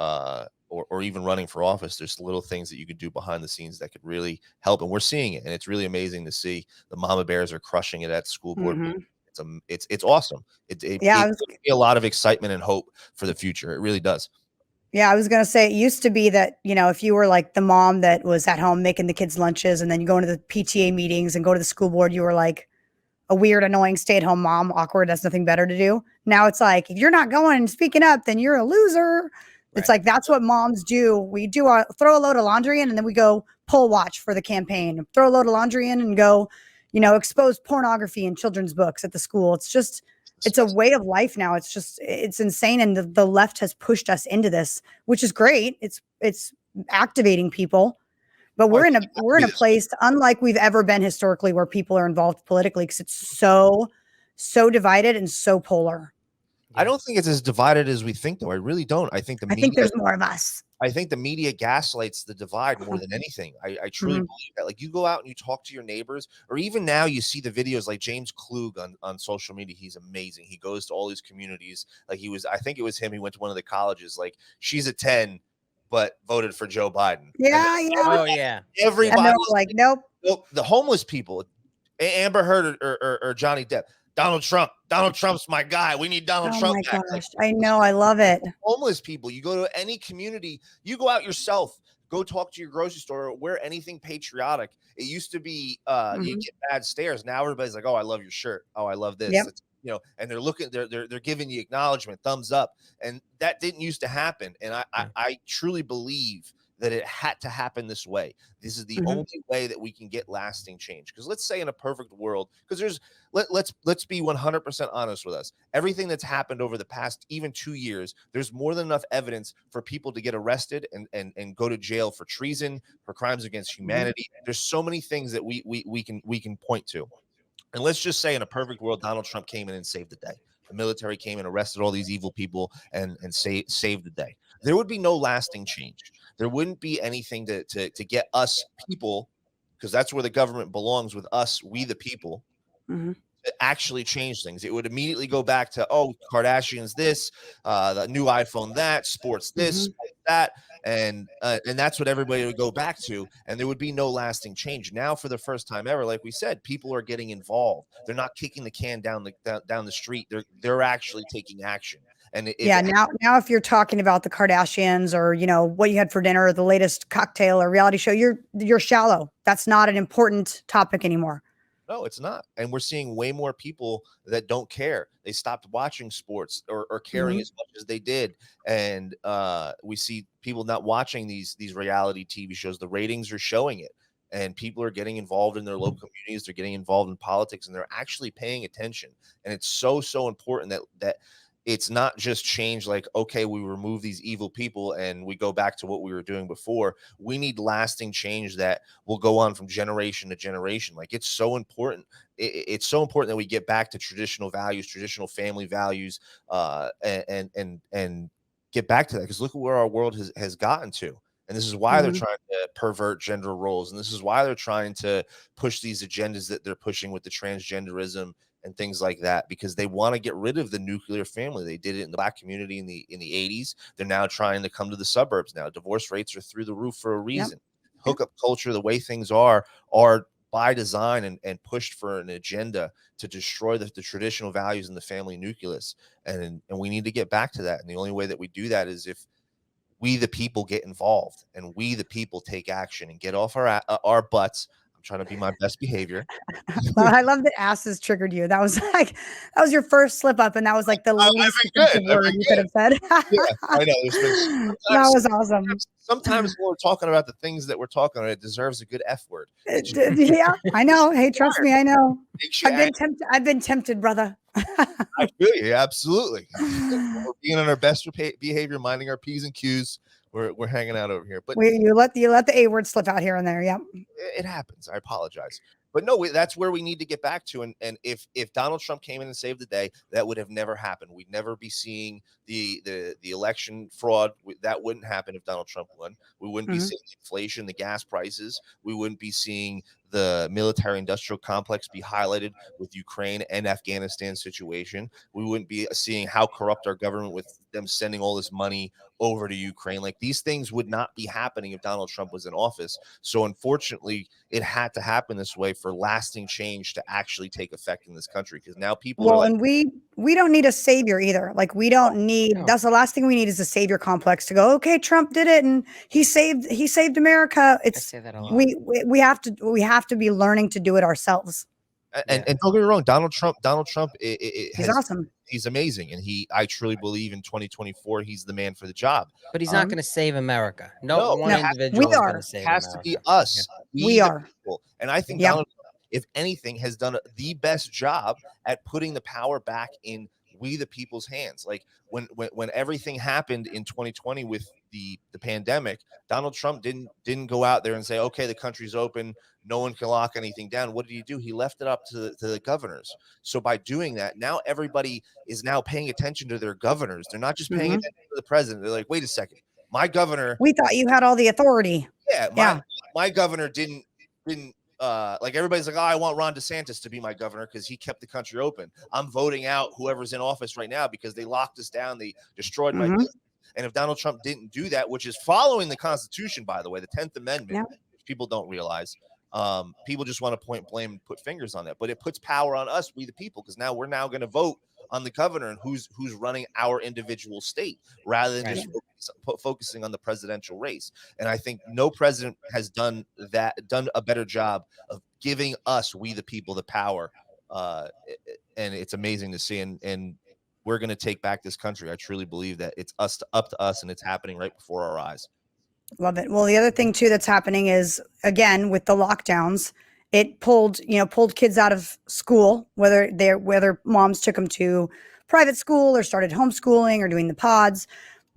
even running for office. There's little things that you could do behind the scenes that could really help, and we're seeing it, and it's really amazing to see. The mama bears are crushing it at school board. It's awesome. It gives me a lot of excitement and hope for the future. It really does. Yeah, I was going to say, it used to be that, if you were like the mom that was at home making the kids lunches and then you go into the PTA meetings and go to the school board, you were like a weird, annoying stay-at-home mom, awkward, has nothing better to do. Now it's like, if you're not going and speaking up, then you're a loser. Right. It's like, that's what moms do. We do throw a load of laundry in, and then we go poll watch for the campaign. Throw a load of laundry in and go, expose pornography in children's books at the school. It's just, it's a way of life now. It's insane. And the left has pushed us into this, which is great. It's activating people, but we're in a place unlike we've ever been historically, where people are involved politically, because it's so divided and so polar. I don't think it's as divided as we think, though. I really don't. I think there's more of us. I think the media gaslights the divide more than anything. I truly believe that. Like, you go out and you talk to your neighbors, or even now you see the videos like James Klug on social media. He's amazing. He goes to all these communities. Like, I think it was him. He went to one of the colleges. Like, she's a 10, but voted for Joe Biden. Yeah. Oh yeah. Everybody like, nope. The homeless people, Amber Heard or Johnny Depp. Donald Trump's my guy. We need Donald Trump back. Gosh, I know. I love it. Homeless people. You go to any community, you go out yourself, go talk to your grocery store, or wear anything patriotic. It used to be you get bad stares. Now everybody's like, oh, I love your shirt. Oh, I love this. Yep. And they're looking, they're giving you acknowledgement, thumbs up. And that didn't used to happen. And I truly believe that it had to happen this way. This is the only way that we can get lasting change. Because let's say in a perfect world, because let's be 100% honest with us. Everything that's happened over the past even 2 years, there's more than enough evidence for people to get arrested and go to jail for treason, for crimes against humanity. There's so many things that we can point to. And let's just say in a perfect world, Donald Trump came in and saved the day. The military came and arrested all these evil people and saved the day. There would be no lasting change. There wouldn't be anything to get us people, because that's where the government belongs, with us, we the people, to actually change things. It would immediately go back to, Kardashians this, the new iPhone that, sports this, that, and that's what everybody would go back to, and there would be no lasting change. Now, for the first time ever, like we said, people are getting involved. They're not kicking the can down the street. They're actually taking action. And now if you're talking about the Kardashians, or what you had for dinner, or the latest cocktail or reality show, you're shallow. That's not an important topic anymore. No, it's not. And we're seeing way more people that don't care. They stopped watching sports or caring as much as they did. And we see people not watching these reality TV shows. The ratings are showing it. And people are getting involved in their local communities. They're getting involved in politics, and they're actually paying attention. And it's so important that it's not just change like, okay, we remove these evil people and we go back to what we were doing before. We need lasting change that will go on from generation to generation. Like, it's so important. It's so important that we get back to traditional values, traditional family values, and get back to that. Because look at where our world has gotten to. And this is why they're trying to pervert gender roles. And this is why they're trying to push these agendas that they're pushing with the transgenderism and things like that, because they want to get rid of the nuclear family. They did it in the Black community in the 80s. They're now trying to come to the suburbs now. Divorce rates are through the roof for a reason. Hookup culture, the way things are by design and pushed for an agenda to destroy the traditional values in the family nucleus. And we need to get back to that. And the only way that we do that is if we, the people, get involved, and we, the people, take action and get off our butts. I'm trying to be my best behavior. Well, I love that asses triggered you. That was your first slip up, and that was like the least offensive word you could have said. Yeah, I know. That was awesome. Sometimes when we're talking about the things that we're talking about, it deserves a good F word. Yeah, I know. Hey, trust me, I know. I've been tempted, brother. I feel you, absolutely. We're being on our best behavior, minding our P's and Q's. We're hanging out over here, but you let the A word slip out here and there. Yeah, it happens. I apologize, but no, that's where we need to get back to. And if Donald Trump came in and saved the day, that would have never happened. We'd never be seeing the election fraud. That wouldn't happen if Donald Trump won. We wouldn't be seeing inflation, the gas prices. We wouldn't be seeing the military-industrial complex be highlighted with Ukraine and Afghanistan situation. We wouldn't be seeing how corrupt our government with them sending all this money over to Ukraine. Like, these things would not be happening if Donald Trump was in office. So unfortunately, it had to happen this way for lasting change to actually take effect in this country. Because now people are like, and we don't need a savior either. Like, we don't need. That's the last thing we need is a savior complex to go, okay, Trump did it and he saved America. It's we have to be learning to do it ourselves. And don't get me wrong, Donald Trump, he's awesome. He's amazing, and I truly believe in 2024 he's the man for the job. But he's not going to save America. No one individual is going to save America. It has to be us. Yeah. We are. People. And I think Donald Trump, if anything, has done the best job at putting the power back in we the people's hands. Like when everything happened in 2020 with the pandemic, Donald Trump didn't go out there and say, okay, the country's open, no one can lock anything down. What did he do? He left it up to the governors. So by doing that, now everybody is now paying attention to their governors. They're not just paying attention to the president. They're like, wait a second, my governor. We thought you had all the authority. Yeah, my governor didn't like, everybody's like, oh, I want Ron DeSantis to be my governor because he kept the country open. I'm voting out whoever's in office right now because they locked us down. They destroyed my business. And if Donald Trump didn't do that, which is following the Constitution, by the way, the 10th Amendment, which people don't realize, people just want to point blame and put fingers on that. But it puts power on us, we the people, because now we're going to vote on the governor and who's running our individual state rather than just focusing on the presidential race. And I think no president has done a better job of giving us, we the people, the power. And it's amazing to see. And we're going to take back this country. I truly believe that it's up to us, and it's happening right before our eyes. Love it. Well, the other thing too that's happening is, again, with the lockdowns, it pulled kids out of school, whether moms took them to private school or started homeschooling or doing the pods,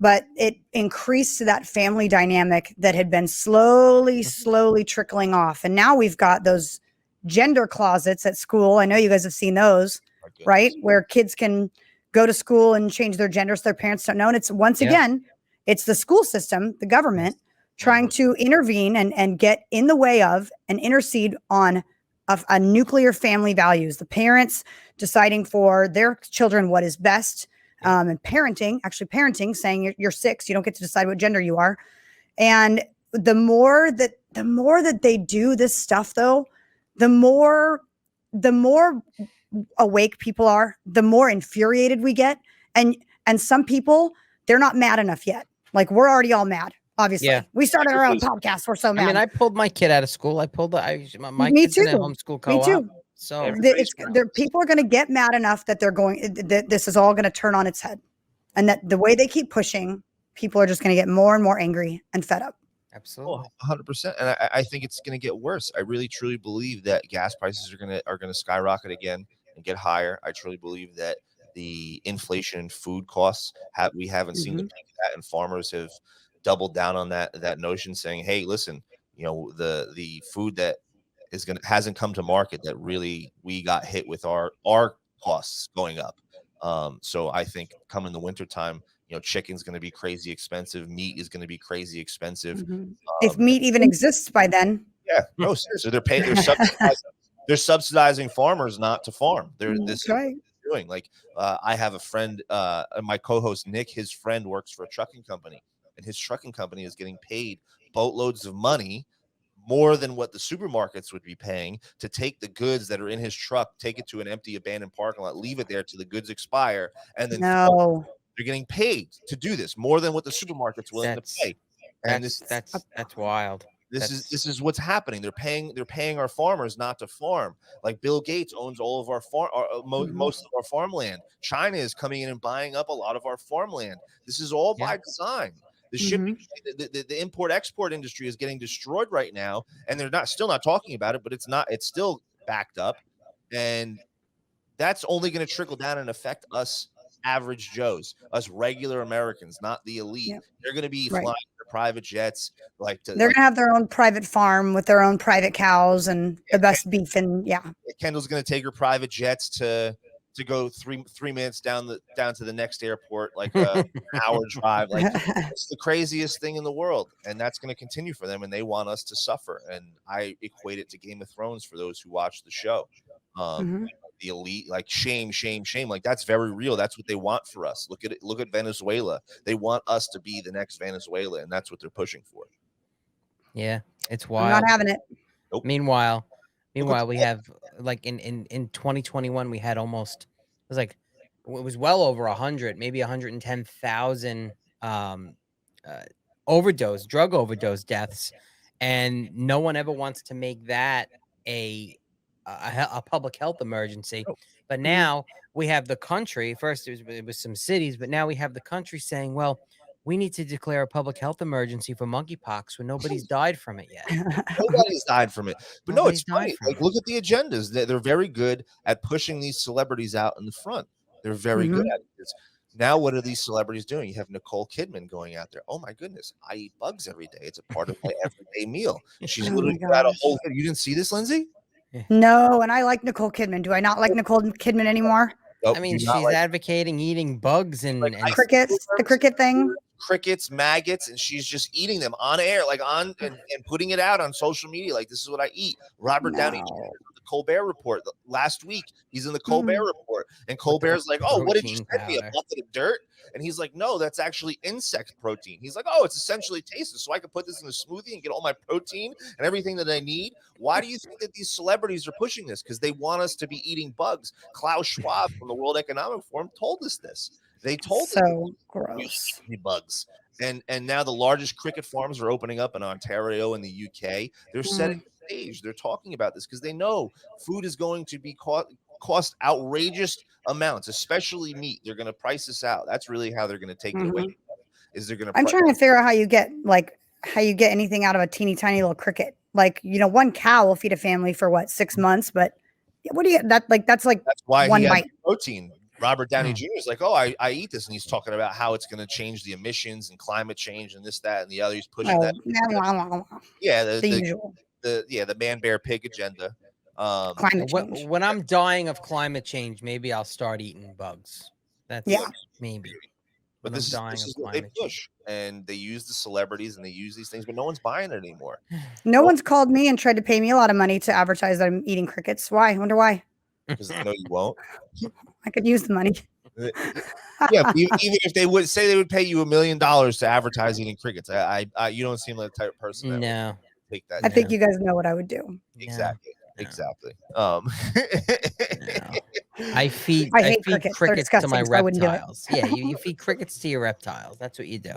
but it increased that family dynamic that had been slowly trickling off. And now we've got those gender closets at school. I know you guys have seen those, right? Where kids can go to school and change their gender so their parents don't know. And it's again, it's the school system, the government, trying to intervene and get in the way of and intercede on a nuclear family values. The parents deciding for their children what is best, and parenting, saying you're 6, you don't get to decide what gender you are. And the more that they do this stuff, though, the more awake people are, the more infuriated we get. And some people, they're not mad enough yet. Like, we're already all mad. Obviously, we started our own podcast. We're so mad. I mean, I pulled my kid out of school. My Me kid's too. in a homeschool co-op. Me too. So people are going to get mad enough that this is all going to turn on its head, and that the way they keep pushing, people are just going to get more and more angry and fed up. Absolutely, 100%. And I think it's going to get worse. I really truly believe that gas prices are going to skyrocket again and get higher. I truly believe that the inflation in food costs we haven't seen the peak of that, and farmers have doubled down on that notion, saying, hey, listen, the food that hasn't come to market, that really we got hit with our costs going up. So I think coming the winter time, chicken's going to be crazy expensive, meat is going to be crazy expensive. If meat even exists by then. Yeah, no, seriously, they're subsidizing they're subsidizing farmers not to farm. This is right. doing. Like I have a friend, my co-host Nick, his friend works for a trucking company, and his trucking company is getting paid boatloads of money, more than what the supermarkets would be paying, to take the goods that are in his truck, take it to an empty abandoned parking lot, leave it there till the goods expire, and then they're getting paid to do this more than what the supermarket's willing to pay. And that's wild. This is what's happening. They're paying our farmers not to farm. Like Bill Gates owns all of our most of our farmland. China is coming in and buying up a lot of our farmland. This is all by design. The shipping, the import-export industry is getting destroyed right now, and they're still not talking about it, but it's still backed up, and that's only going to trickle down and affect us average Joes, us regular Americans, not the elite. They're going to be flying their private jets. They're going to have their own private farm with their own private cows and the best beef. And Kendall's going to take her private jets to go three minutes down to the next airport, like an hour drive. Like it's the craziest thing in the world, and that's going to continue for them, and they want us to suffer. And I equate it to Game of Thrones for those who watch the show. The elite, like shame. Like that's very real. That's what they want for us. Look at it. Look at Venezuela. They want us to be the next Venezuela, and that's what they're pushing for. Yeah, it's wild. I'm not having it. Nope. Meanwhile, we have like in 2021 we had almost, it was well over 100, maybe 110,000 drug overdose deaths, and no one ever wants to make that a public health emergency. But now we have the country. First it was some cities, but now we have the country saying, well, we need to declare a public health emergency for monkeypox when nobody's died from it yet. Nobody's died from it. But no, it's funny. Like, look at the agendas. They're very good at pushing these celebrities out in the front. They're very good at it. Now, what are these celebrities doing? You have Nicole Kidman going out there. Oh my goodness, I eat bugs every day. It's a part of my everyday meal. She's literally got a whole thing. You didn't see this, Lindsay? No, and I like Nicole Kidman. Do I not like Nicole Kidman anymore? Nope, I mean, she's advocating eating bugs and crickets, the cricket thing. Crickets, maggots, and she's just eating them on air, like and putting it out on social media. Like, this is what I eat. Robert Downey Jr. the Colbert Report last week. He's in the Colbert Report, and Colbert's like, "Oh, what did you send me? A bucket of dirt?" And he's like, "No, that's actually insect protein." He's like, "Oh, it's essentially tasteless, so I can put this in a smoothie and get all my protein and everything that I need." Why do you think that these celebrities are pushing this? Because they want us to be eating bugs. Klaus Schwab from the World Economic Forum told us this. They told us gross bugs. And now the largest cricket farms are opening up in Ontario and the UK. They're setting the stage. They're talking about this because they know food is going to be cost outrageous amounts, especially meat. They're going to price this out. That's really how they're going to take it away. Is they're going to? I'm trying to figure out how you get anything out of a teeny tiny little cricket. Like, one cow will feed a family for 6 months, but what do you that's why one he bite. has protein. Robert Downey Jr. is like, "Oh, I eat this," and he's talking about how it's going to change the emissions and climate change and this, that, and the other. He's pushing that. Yeah, the usual. The man, bear, pig agenda. Climate change. When I'm dying of climate change, maybe I'll start eating bugs. That's maybe. But this is what they push, and they use the celebrities and they use these things, but no one's buying it anymore. No one's called me and tried to pay me a lot of money to advertise that I'm eating crickets. Why? I wonder why. Because they know you won't. I could use the money. Yeah, even if they would say they would pay you $1 million to advertise eating crickets, you don't seem like the type of person that would take that. I think you guys know what I would do. Exactly. Exactly. I feed crickets to my reptiles. Yeah, you feed crickets to your reptiles. That's what you do.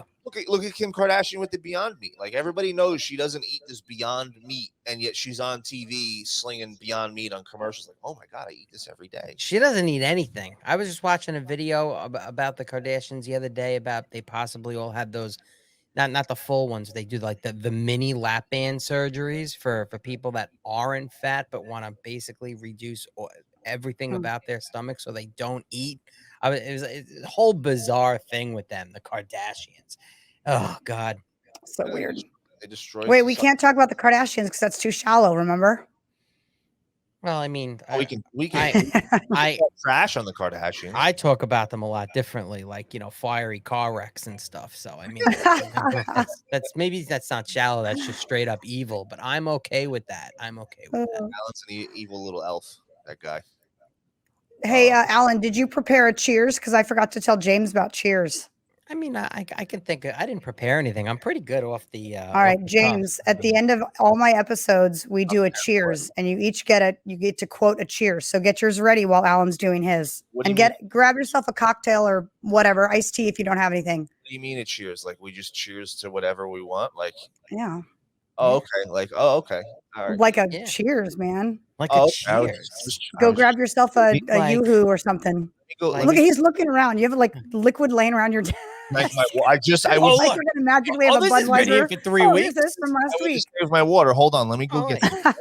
Look at Kim Kardashian with the Beyond Meat. Like, everybody knows she doesn't eat this Beyond Meat, and yet she's on TV slinging Beyond Meat on commercials. Like, oh my God, I eat this every day. She doesn't eat anything. I was just watching a video about the Kardashians the other day about they possibly all had those. Not the full ones. They do like the mini lap band surgeries for people that aren't fat but want to basically reduce everything about their stomach so they don't eat. It was a whole bizarre thing with them, the Kardashians. Oh God, so weird. They destroyed. Wait, we can't talk about the Kardashians because that's too shallow. Remember? Well, I mean, we can trash on the Kardashians. I talk about them a lot differently, like, fiery car wrecks and stuff. So, I mean, that's maybe that's not shallow. That's just straight up evil, but I'm okay with that. I'm okay with that. Alan's an evil little elf, that guy. Hey, Alan, did you prepare a cheers? Because I forgot to tell James about cheers. I mean, I can think I didn't prepare anything. I'm pretty good off the. All right, James. At the end of all my episodes, we do a cheers, and you get to quote a cheers. So get yours ready while Alan's doing his, and grab yourself a cocktail or whatever, iced tea if you don't have anything. What do you mean a cheers? Like we just cheers to whatever we want? Like yeah. Oh, okay. Like okay. All right. Like a cheers, man. Like a cheers. Go grab yourself a Yoo-hoo or something. Look, he's looking around. You have like liquid laying around your desk. I was like we're gonna magically have a Budweiser for 3 weeks. This is from last week. Save my water. Hold on, let me go get it.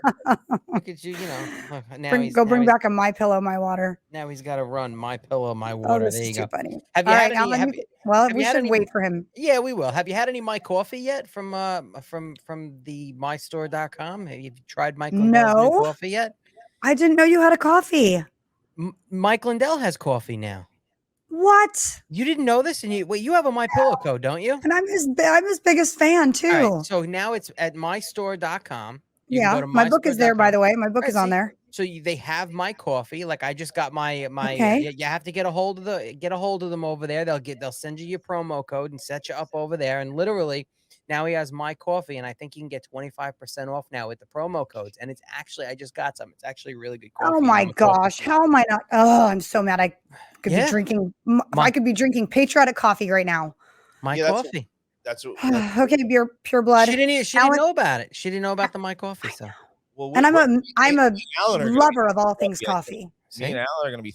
Look at you, now bring back a My Pillow, My Water. Now he's got to run My Pillow, My Water. This there you is go. Too funny. Have you had any? We should wait for him. Yeah, we will. Have you had any My Coffee yet from the mystore.com? Have you tried Mike Lindell's new coffee yet? I didn't know you had a coffee. Mike Lindell has coffee now. What? You didn't know this? And you have a My Pillow code, don't you? And I'm his biggest fan too. Right, so now it's at mystore.com. Yeah, my book is there, by the way. My book is on there. So they have my coffee. Like I just got my. You have to get a hold of them over there. They'll send you your promo code and set you up over there. And literally, now he has my coffee, and I think you can get 25% off now with the promo codes. And it's actually, I just got some. It's actually really good coffee. Oh my gosh, how am I not? Oh, I'm so mad. I could be drinking. I could be drinking patriotic coffee right now. My coffee. That's what. Okay, pure blood. She didn't know about it. She didn't know about the My Coffee stuff. Well, and I'm a lover of all things coffee. Me and Alan are going to be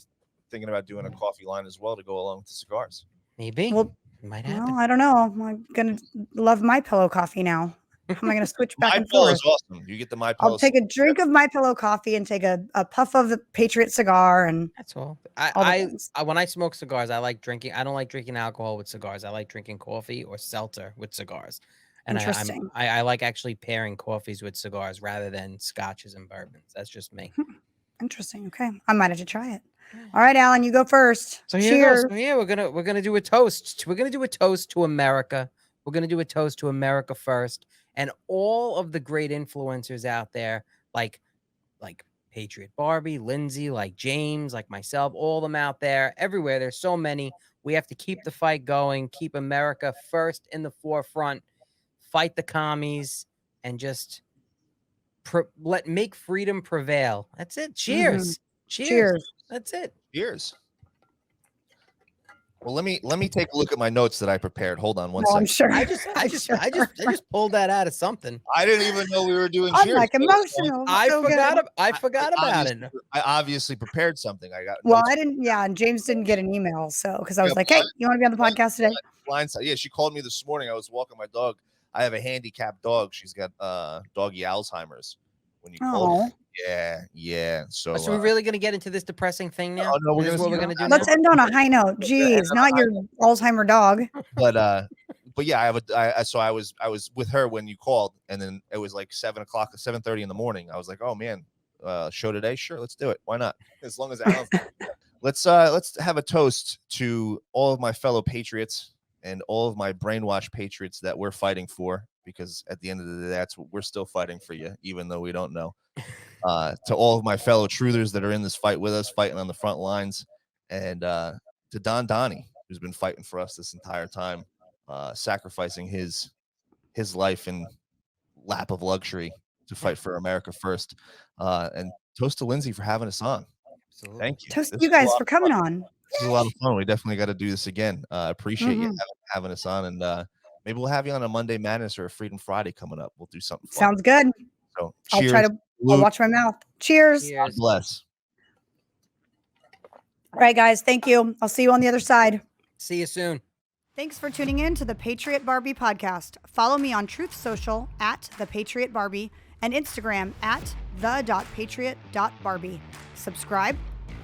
thinking about doing a coffee line as well to go along with the cigars. Maybe. Well, might happen. I don't know. I'm gonna love My Pillow coffee now. How am I gonna switch back and forth? My Pillow is awesome. You get the My Pillow. I'll take a drink of My Pillow coffee and take a puff of the Patriot cigar, and that's all. I when I smoke cigars, I like drinking. I don't like drinking alcohol with cigars. I like drinking coffee or seltzer with cigars. And I like actually pairing coffees with cigars rather than scotches and bourbons. That's just me. Interesting. Okay, I might have to try it. All right, Alan, you go first. So cheers. So yeah, we're gonna do a toast. We're gonna do a toast to America. We're gonna do a toast to America first, and all of the great influencers out there, like Patriot Barbie, Lindsay, like James, like myself, all of them out there, everywhere. There's so many. We have to keep the fight going. Keep America first in the forefront. Fight the commies and just make freedom prevail. That's it. Cheers. Cheers. That's it. Cheers. Well, let me take a look at my notes that I prepared. Hold on one second. I'm sure. I just pulled that out of something. I didn't even know we were doing cheers. I'm like emotional. I forgot about it. I obviously prepared something. I got. Well, I didn't. Yeah, and James didn't get an email, so because I was like, "Hey, you want to be on the podcast today?" Blindside. Yeah, she called me this morning. I was walking my dog. I have a handicapped dog. She's got doggy Alzheimer's. When you call her. Yeah. So we're really gonna get into this depressing thing now? No, this is what we're gonna do. Let's end on a high note. Jeez, not your Alzheimer dog. But yeah, I was with her when you called, and then it was like 7:30 in the morning. I was like, oh man, show today? Sure, let's do it. Why not? As long as Alan's let's have a toast to all of my fellow patriots and all of my brainwashed patriots that we're fighting for, because at the end of the day, that's what we're still fighting for you, even though we don't know. To all of my fellow truthers that are in this fight with us, fighting on the front lines, and to Don Donnie, who's been fighting for us this entire time, sacrificing his life and lap of luxury to fight for America first. And toast to Lindsay for having us on. Absolutely. Thank you. Toast you guys for coming on. This is a lot of fun. We definitely got to do this again. Appreciate you having us on, and maybe we'll have you on a Monday Madness or a Freedom Friday coming up. We'll do something fun. Sounds good. So cheers. I'll watch my mouth. Cheers. God bless. All right, guys. Thank you. I'll see you on the other side. See you soon. Thanks for tuning in to the Patriot Barbie podcast. Follow me on Truth Social at the Patriot Barbie and Instagram at the.patriot.barbie. Subscribe,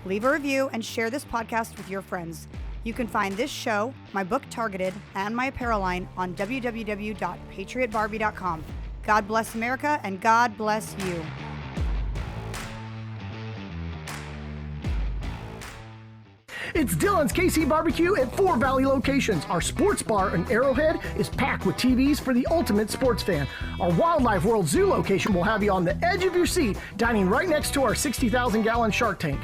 leave a review, and share this podcast with your friends. You can find this show, my book Targeted, and my apparel line on www.patriotbarbie.com. God bless America, and God bless you. It's Dillon's KC Barbecue at 4 Valley locations. Our sports bar in Arrowhead is packed with TVs for the ultimate sports fan. Our Wildlife World Zoo location will have you on the edge of your seat, dining right next to our 60,000-gallon shark tank.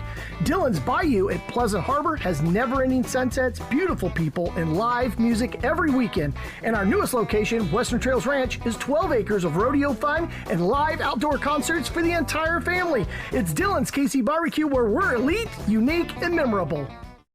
Dillon's Bayou at Pleasant Harbor has never-ending sunsets, beautiful people, and live music every weekend. And our newest location, Western Trails Ranch, is 12 acres of rodeo fun and live outdoor concerts for the entire family. It's Dillon's KC Barbecue, where we're elite, unique, and memorable.